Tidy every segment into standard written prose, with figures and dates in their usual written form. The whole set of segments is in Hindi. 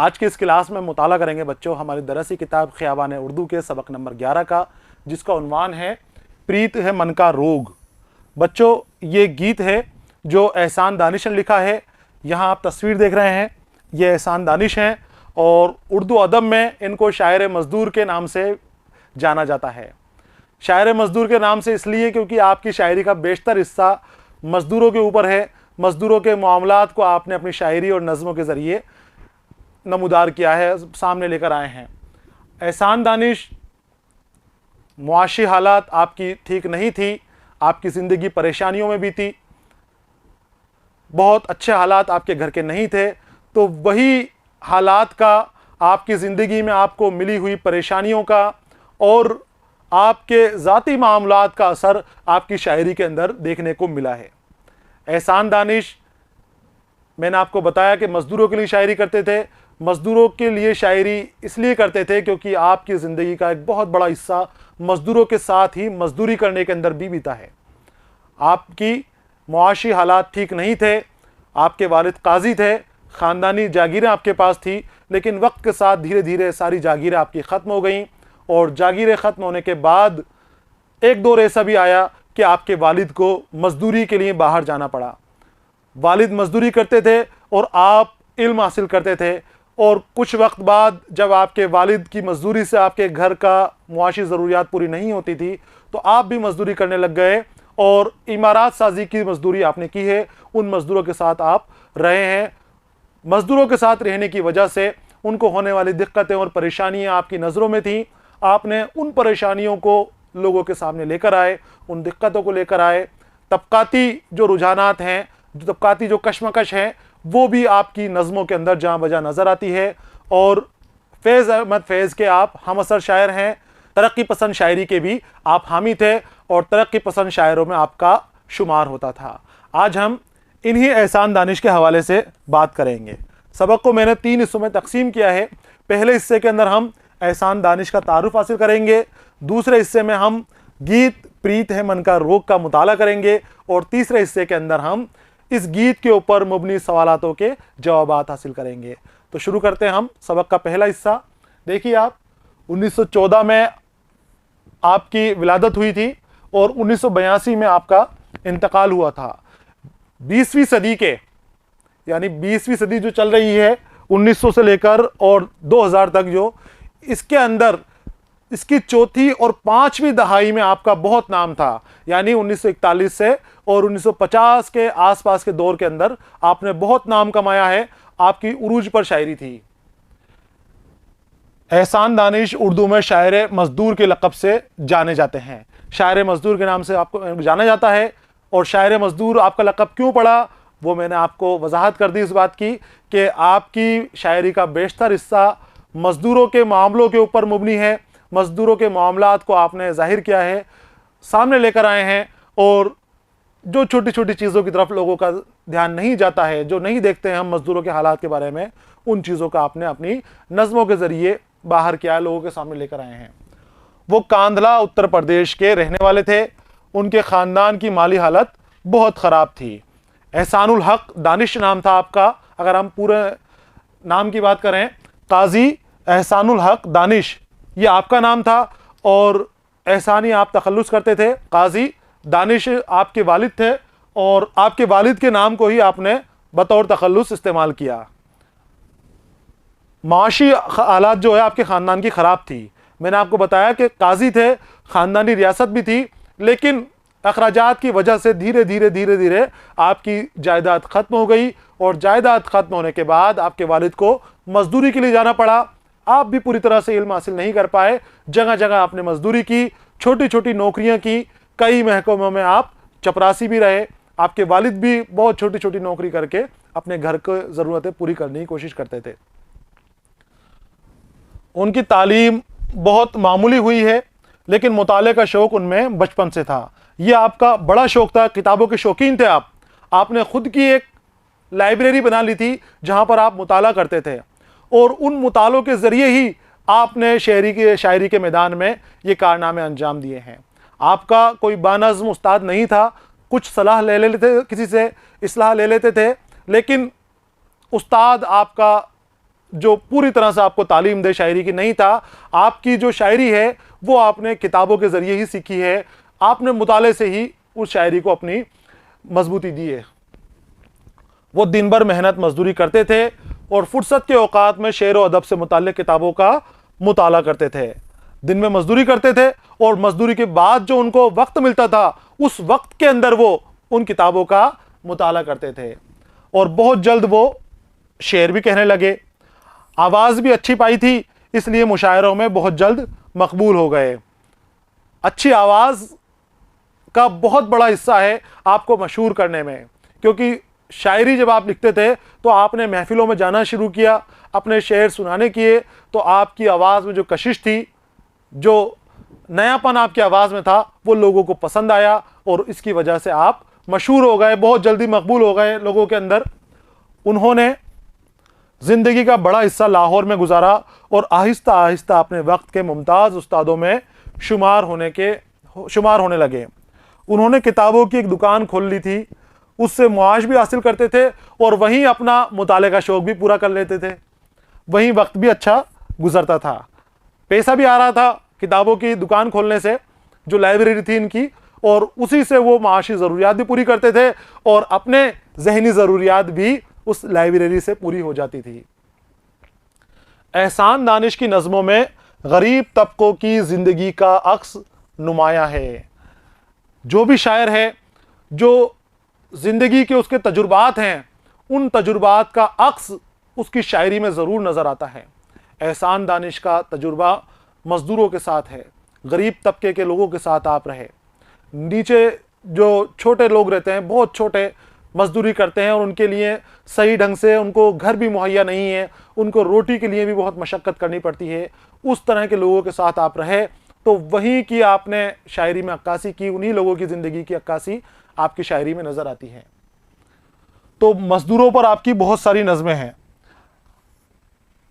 आज की इस क्लास में मुताला करेंगे बच्चों हमारी दरसी किताब ख़ियाबान उर्दू के सबक नंबर 11 का, जिसका उन्वान है प्रीत है मन का रोग। बच्चों ये गीत है जो एहसान दानिश ने लिखा है। यहाँ आप तस्वीर देख रहे हैं, ये एहसान दानिश हैं और उर्दू अदब में इनको शायर मज़दूर के नाम से जाना जाता है। शायर मज़दूर के नाम से इसलिए क्योंकि आपकी शायरी का बेशतर हिस्सा मज़दूरों के ऊपर है। मज़दूरों के मामलात को आपने अपनी शायरी और नज़मों के ज़रिए नमूदार किया है, सामने लेकर आए हैं। एहसान दानिश, मुआशी हालात आपकी ठीक नहीं थी, आपकी ज़िंदगी परेशानियों में भी थी, बहुत अच्छे हालात आपके घर के नहीं थे, तो वही हालात का आपकी ज़िंदगी में आपको मिली हुई परेशानियों का और आपके ज़ाती मामलात का असर आपकी शायरी के अंदर देखने को मिला है। एहसान दानिश, मैंने आपको बताया कि मज़दूरों के लिए शायरी करते थे। मज़दूरों के लिए शायरी इसलिए करते थे क्योंकि आपकी ज़िंदगी का एक बहुत बड़ा हिस्सा मज़दूरों के साथ ही मज़दूरी करने के अंदर भी बीता है। आपकी मुआशी हालात ठीक नहीं थे, आपके वालिद काजी थे, ख़ानदानी जागीरें आपके पास थी, लेकिन वक्त के साथ धीरे धीरे सारी जागीरें आपकी ख़त्म हो गईं और जागीरें ख़त्म होने के बाद एक दौर ऐसा भी आया कि आपके वालिद को मज़दूरी के लिए बाहर जाना पड़ा। वालिद मज़दूरी करते थे और आप इल्म हासिल करते थे, और कुछ वक्त बाद जब आपके वालिद की मज़दूरी से आपके घर का मुआशी ज़रूरियात पूरी नहीं होती थी तो आप भी मज़दूरी करने लग गए और इमारत साजी की मज़दूरी आपने की है। उन मज़दूरों के साथ आप रहे हैं। मज़दूरों के साथ रहने की वजह से उनको होने वाली दिक्कतें और परेशानियां आपकी नज़रों में थीं। आपने उन परेशानियों को लोगों के सामने लेकर आए, उन दिक्कतों को लेकर आए। तबकाती जो रुझानात हैं, जो तबकाती जो कशमकश हैं, वो भी आपकी नज़मों के अंदर जहाँ बजा नज़र आती है। और फैज़ अहमद फैज़ के आप हम असर शायर हैं। तरक्की पसंद शायरी के भी आप हामी थे और तरक्की पसंद शायरों में आपका शुमार होता था। आज हम इन्हीं एहसान दानिश के हवाले से बात करेंगे। सबक को मैंने 3 हिस्सों में तकसीम किया है। पहले हिस्से के अंदर हम एहसान दानिश का तारुफ हासिल करेंगे, दूसरे हिस्से में हम गीत प्रीत है मन का रोग का मुताला करेंगे और तीसरे हिस्से के अंदर हम इस गीत के ऊपर मुबनी सवालातों के जवाबात हासिल करेंगे। तो शुरू करते हैं हम सबक का पहला हिस्सा। देखिए आप 1914 में आपकी विलादत हुई थी और 1982 में आपका इंतकाल हुआ था। 20वीं सदी के यानी 20वीं सदी जो चल रही है 1900 से लेकर और 2000 तक, जो इसके अंदर इसकी चौथी और 5वीं दहाई में आपका बहुत नाम था। यानी 1941 से और 1950 के आसपास के दौर के अंदर आपने बहुत नाम कमाया है। आपकी उरूज पर शायरी थी। एहसान दानिश उर्दू में शायर मज़दूर के लक़ब से जाने जाते हैं। शायर मज़दूर के नाम से आपको जाना जाता है। और शायर मज़दूर आपका लक़ब क्यों पड़ा वो मैंने आपको वजाहत कर दी इस बात की कि आपकी शायरी का बेशतर हिस्सा मज़दूरों के मामलों के ऊपर मुबनी है। मज़दूरों के मामलात को आपने ज़ाहिर किया है, सामने लेकर आए हैं, और जो छोटी छोटी चीज़ों की तरफ लोगों का ध्यान नहीं जाता है, जो नहीं देखते हैं हम मज़दूरों के हालात के बारे में, उन चीज़ों का आपने अपनी नज़मों के ज़रिए बाहर किया है, लोगों के सामने लेकर आए हैं। वो कांधला उत्तर प्रदेश के रहने वाले थे। उनके ख़ानदान की माली हालत बहुत ख़राब थी। एहसानुल हक दानिश नाम था आपका। अगर हम पूरे नाम की बात करें, काजी एहसानुल हक दानिश ये आपका नाम था और एहसानी आप तखल्लुस करते थे। काजी दानिश आपके वालिद थे और आपके वालिद के नाम को ही आपने बतौर तखल्लुस इस्तेमाल किया। माशी हालात जो है आपके ख़ानदान की ख़राब थी। मैंने आपको बताया कि काजी थे, ख़ानदानी रियासत भी थी, लेकिन अखराजात की वजह से धीरे धीरे आपकी जायदाद ख़त्म हो गई और जायदाद ख़त्म होने के बाद आपके वालिद को मज़दूरी के लिए जाना पड़ा। आप भी पूरी तरह से इल्म हासिल नहीं कर पाए। जगह जगह आपने मज़दूरी की, छोटी छोटी नौकरियां की, कई महकमों में आप चपरासी भी रहे। आपके वालिद भी बहुत छोटी छोटी नौकरी करके अपने घर की ज़रूरतें पूरी करने की कोशिश करते थे। उनकी तालीम बहुत मामूली हुई है, लेकिन मुताले का शौक़ उनमें बचपन से था। यह आपका बड़ा शौक़ था, किताबों के शौकीन थे आप। आपने ख़ुद की एक लाइब्रेरी बना ली थी जहाँ पर आप मुताला करते थे और उन मुतालों के ज़रिए ही आपने शायरी के मैदान में ये कारनामे अंजाम दिए हैं। आपका कोई बानज़्म उस्ताद नहीं था। कुछ सलाह ले लेते थे, किसी से इस्लाह ले लेते थे, लेकिन उस्ताद आपका जो पूरी तरह से आपको तालीम दे शायरी की नहीं था। आपकी जो शायरी है वो आपने किताबों के ज़रिए ही सीखी है, आपने मुताले से ही उस शायरी को अपनी मजबूती दी है। वो दिन भर मेहनत मजदूरी करते थे और फुर्सत के औकात में शेर व अदब से मुताल्लिक़ किताबों का मुताला करते थे। दिन में मजदूरी करते थे और मजदूरी के बाद जो उनको वक्त मिलता था उस वक्त के अंदर वो उन किताबों का मुताला करते थे। और बहुत जल्द वो शेर भी कहने लगे, आवाज़ भी अच्छी पाई थी, इसलिए मुशायरों में बहुत जल्द मकबूल हो गए। अच्छी आवाज़ का बहुत बड़ा हिस्सा है आपको मशहूर करने में, क्योंकि शायरी जब आप लिखते थे तो आपने महफिलों में जाना शुरू किया, अपने शेर सुनाने किए, तो आपकी आवाज़ में जो कशिश थी, जो नयापन आपकी आवाज़ में था, वो लोगों को पसंद आया और इसकी वजह से आप मशहूर हो गए, बहुत जल्दी मकबूल हो गए लोगों के अंदर। उन्होंने ज़िंदगी का बड़ा हिस्सा लाहौर में गुजारा और आहिस्ता आहिस्ता अपने वक्त के मुमताज़ उस्तादों में शुमार होने लगे। उन्होंने किताबों की एक दुकान खोल ली थी, उससे मुआश भी हासिल करते थे और वहीं अपना मुताले का शौक़ भी पूरा कर लेते थे। वहीं वक्त भी अच्छा गुजरता था, पैसा भी आ रहा था किताबों की दुकान खोलने से, जो लाइब्रेरी थी इनकी, और उसी से वो माशी ज़रूरियात भी पूरी करते थे और अपने जहनी ज़रूरियात भी उस लाइब्रेरी से पूरी हो जाती थी। एहसान दानिश की नज़मों में गरीब तबकों की ज़िंदगी का अक्स नुमाया है। जो भी शायर है, जो ज़िंदगी के उसके तजुर्बात हैं, उन तजुर्बात का अक्स उसकी शायरी में ज़रूर नज़र आता है। एहसान दानिश का तजुर्बा मज़दूरों के साथ है, गरीब तबके के लोगों के साथ आप रहे। नीचे जो छोटे लोग रहते हैं, बहुत छोटे मजदूरी करते हैं और उनके लिए सही ढंग से उनको घर भी मुहैया नहीं है, उनको रोटी के लिए भी बहुत मशक्क़त करनी पड़ती है, उस तरह के लोगों के साथ आप रहे, तो वहीं की आपने शायरी में अक्कासी की, उन्हीं लोगों की ज़िंदगी की अक्कासी आपकी शायरी में नज़र आती है। तो मजदूरों पर आपकी बहुत सारी नज़में हैं।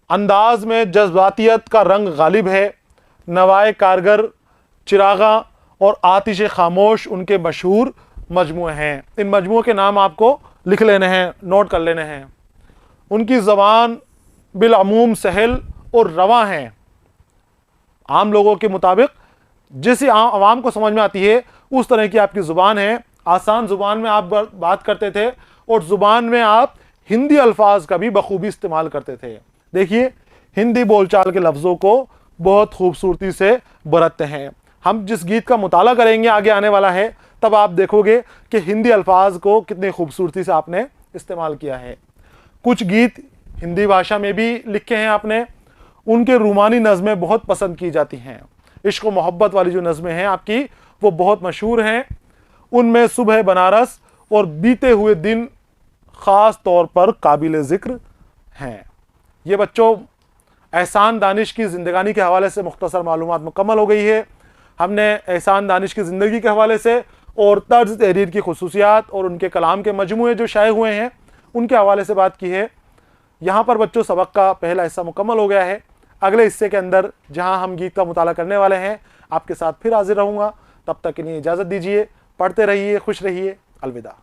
अंदाज में जज्बातियत का रंग गालिब है, नवाए कारगर, चिरागा और आतिश खामोश उनके मशहूर मजमूए हैं। इन मजमूओं के नाम आपको लिख लेने हैं, नोट कर लेने हैं। उनकी ज़बान बिलअमूम सहल और रवां है, आम लोगों के मुताबिक जैसी आवाम को समझ में आती है उस तरह की आपकी ज़ुबान है। आसान ज़ुबान में आप बात करते थे और ज़ुबान में आप हिंदी अल्फाज का भी बखूबी इस्तेमाल करते थे। देखिए, हिंदी बोलचाल के लफ्ज़ों को बहुत खूबसूरती से बरतते हैं। हम जिस गीत का मुताला करेंगे आगे आने वाला है, तब आप देखोगे कि हिंदी अल्फाज को कितनी खूबसूरती से आपने इस्तेमाल किया है। कुछ गीत हिंदी भाषा में भी लिखे हैं आपने, उनके रूमानी नज़में बहुत पसंद की जाती हैं। इश्क व मोहब्बत वाली जो नज़में हैं आपकी, वो बहुत मशहूर हैं। उनमें सुबह बनारस और बीते हुए दिन ख़ास तौर पर काबिल ज़िक्र हैं। ये बच्चों, एहसान दानिश की ज़िंदगानी के हवाले से मुख्तसर मालूमात मुकम्मल हो गई है। हमने एहसान दानिश की ज़िंदगी के हवाले से और तर्ज तहरीर की खसूसियात और उनके कलाम के मजमूए जो शाये हुए हैं उनके हवाले से बात की है। यहाँ पर बच्चों सबक का पहला हिस्सा मुकम्मल हो गया है। अगले हिस्से के अंदर जहाँ हम गीत का मुताला करने वाले हैं, आपके साथ फिर हाजिर रहूँगा। तब तक के लिए इजाज़त दीजिए। पढ़ते रहिए, खुश रहिए। अलविदा।